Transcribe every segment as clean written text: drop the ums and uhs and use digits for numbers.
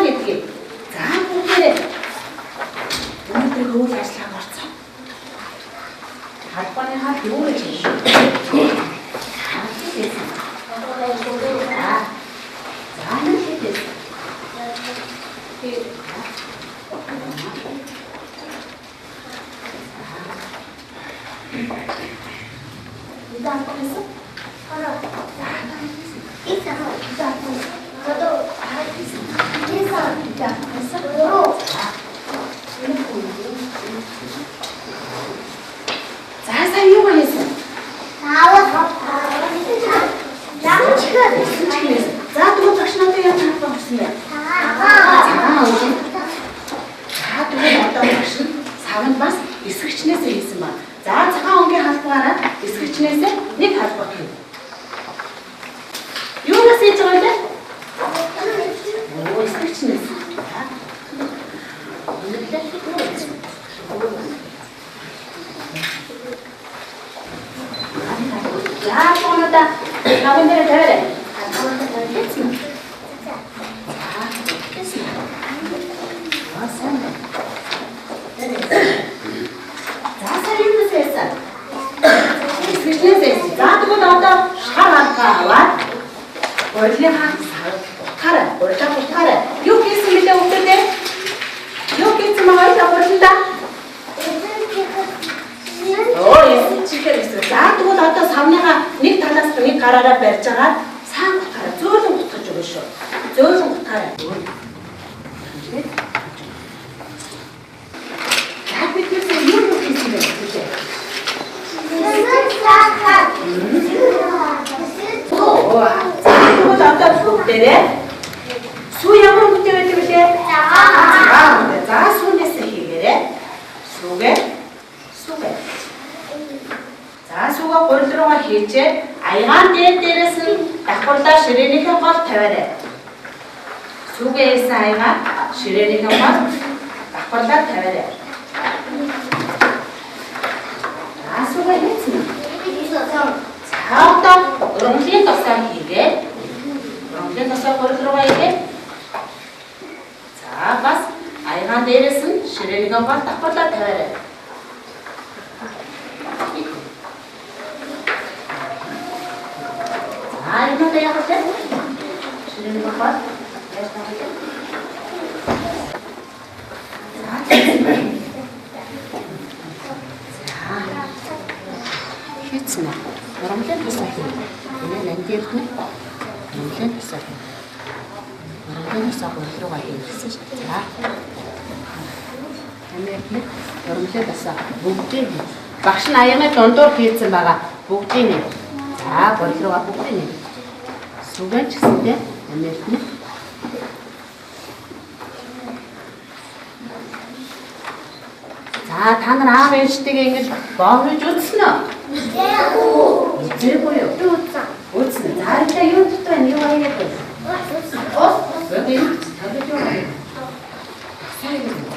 гэдгийг. За бүгдээрээ өнөөдөр хөвөл ажиллагаа орцоо. Харбаныхаа юу гэж хэлсэн? Багш нь аяны дундуур хийсэн байгаа. Бүгдийг нь. За, гол руугаа бүгдийг нь. Сүгэн ч гэсэндээ амирт нь. За, та нар аав ээжтэйгээ ингэж боомж үзсэн үү? Үзээгүй юу? Үзсэн. За, та юу дотор байна? Юу аягаад байна? Өдөө тавьж байна. Сайн байна.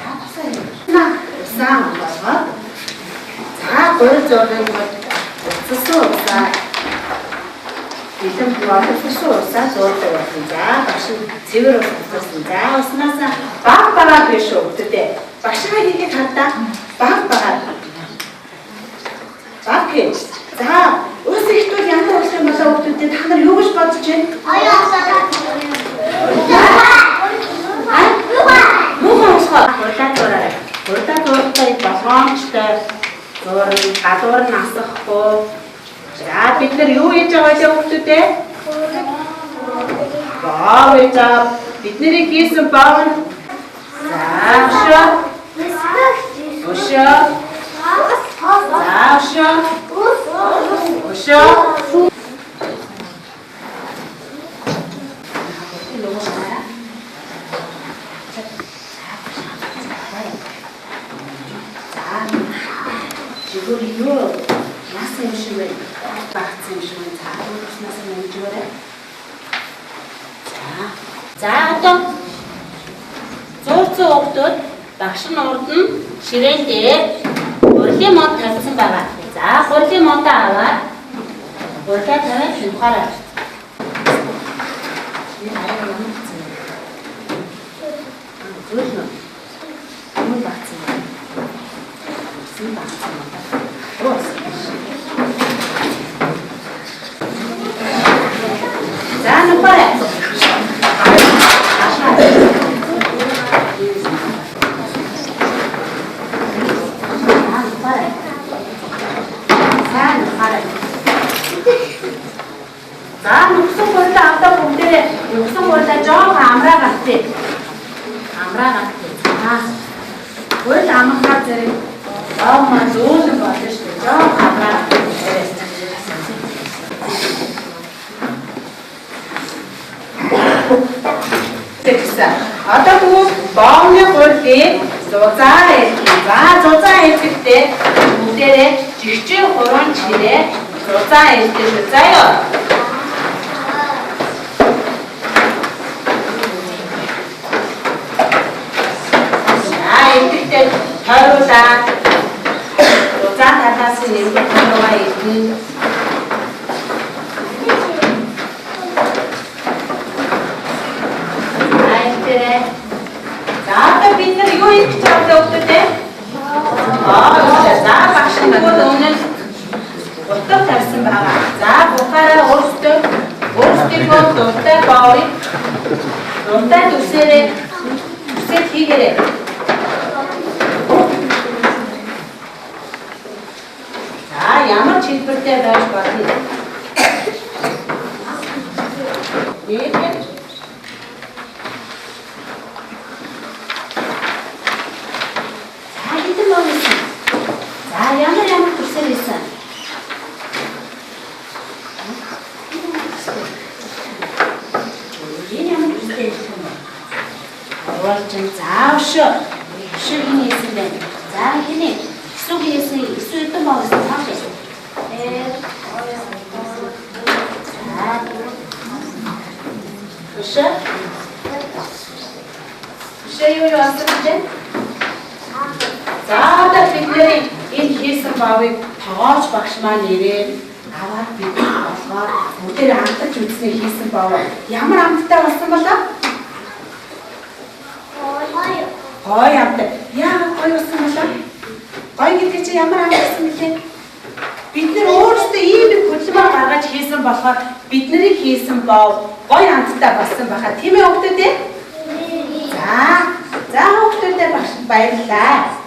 Гол зориг бол цэцэн усаа идэм буурах цэцэн усаа зурдаг байна. За багш цэвэр уссан. За уснаас баг биш өгдөө. Багшаа хийгээд хадаа баг. Баг гэж. За ус ихтүүл ямар ус юм болоо өгдөө та нар юу гэж бодож байна? Муухай усгаа. Урдаа зурдаг болгоомжтой. Гадуур нь асахгүй. За бид нар юу хийж байгаа вэ хүүхдүүдээ? Боо гэж бидний хийсэн боо нь. За 이거 나스 심을 박스 심을 다 나스 За одоо зурцсан хүүхдүүд багш нь урд нь ширээн дээр урлагийн мод тавьсан байгаа. За урлагийн модоо аваад урлагаа тавиад шунхаараа. Өлнө. Мөн багцсан байна. Сэн багцсан байна. Рос. За нөхөр. За нүгсэн хурдаа автаа бүгдээ нүгсэн хурдаа жоох амраа гатээ. Амраа гатээ. Хурд амраа зэрэг аа зөөлөн болно шүү дээ. Жоох амраа гатээ. Тэгсэн. Одоо бүгд боомны хурдыг зузаан хэлье. За зузаан хэлэхдээ бүгдээрээ жигчээ хуран чирээ зузаан хэлдэг шүү. Заяа. Харуулаад зузаан талаас нь нэмэх харуулаа ирнэ. За бид нар юу хийж чаддаг өгдөө? За багш нөгөө өмнө утга тавьсан байгаа. За бухаараа өөртөө дуртай боорыг дуртай төсөөрөө үсэт хийгээрэй. Ямар хэлбэртэй байж болно. За ямар төсөл ийсэн. Ямар төсөл ийсэн. Оролцсон заавш. Шиг хийсэн байна. За хинэ. Эсвэл хийсэн. Эсвэл юм байна. Шээ юу яасан? За одоо бидний энэ хийсэн баавыг тоож багш маань нэрээ аваад бид болгоод бүгдээр хамтарч үзснээр хийсэн баав. Ямар амттай болсон болоо? Гой амттай. Яагаад гой болсон болоо? Гой гэдэг чинь ямар амт гэсэн мөлий? Бид нар өөрсдөө ийм их хөдөлмөр гаргаж хийсэн болохоор бидний хийсэн баав гой амттай болсон байхаа тийм ээ хүүхдүүд ээ? За хүүхдүүдэд баярлалаа.